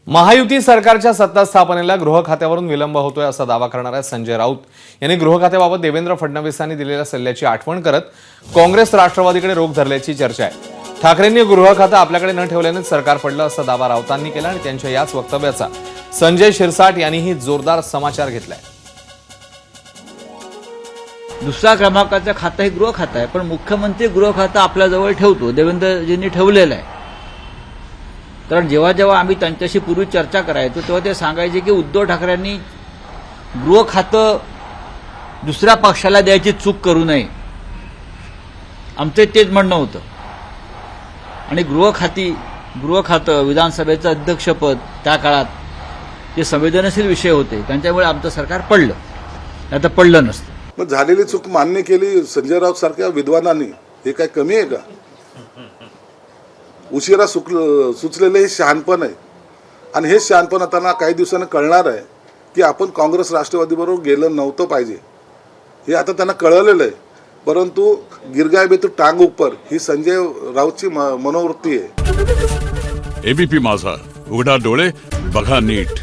महायुती सरकारच्या सत्ता स्थापनेला गृह खात्यावरून विलंब होतोय असा दावा करणाऱ्या संजय राऊत यांनी गृह खात्याबाबत देवेंद्र फडणवीसांनी दिलेल्या सल्ल्याची आठवण करत काँग्रेस राष्ट्रवादीकडे रोख धरल्याची चर्चा आहे। ठाकरेंनी गृह खातं आपल्याकडे न ठेवल्यानेच सरकार पडलं असा दावा राऊतांनी केला आणि त्यांच्या याच वक्तव्याचा संजय शिरसाट यांनीही जोरदार समाचार घेतलाय। दुसरा क्रमांकाचं खातं हे गृह खातं आहे, पण मुख्यमंत्री गृह खातं आपल्याजवळ ठेवतो, देवेंद्रजींनी ठेवलेलं आहे। कारण जेव्हा जेव्हा आम्ही त्यांच्याशी पूर्वी चर्चा करायचो तेव्हा ते सांगायचे की उद्धव ठाकरेंनी गृह खातं दुसऱ्या पक्षाला द्यायची चूक करू नये, आमचं तेच म्हणणं होतं। आणि गृह खातं विधानसभेचं अध्यक्षपद त्या काळात जे संवेदनशील विषय होते त्यांच्यामुळे आमचं सरकार पडलं, नाही तर पडलं नसतं। मग झालेली चूक मान्य केली संजय राऊत सारख्या विद्वानांनी, हे काय कमी आहे का? उशिरा सुचलेले हे शहाणपण आहे आणि हे शहाणपण त्यांना काही दिवसांनी कळणार आहे की आपण काँग्रेस राष्ट्रवादीबरोबर गेलं नव्हतं पाहिजे, हे आता त्यांना कळलेलं आहे। परंतु गिरगाय बेतू टांग ऊपर ही संजय राऊतची मनोवृत्ती आहे। एबीपी माझा, उघडा डोळे बघा नीट।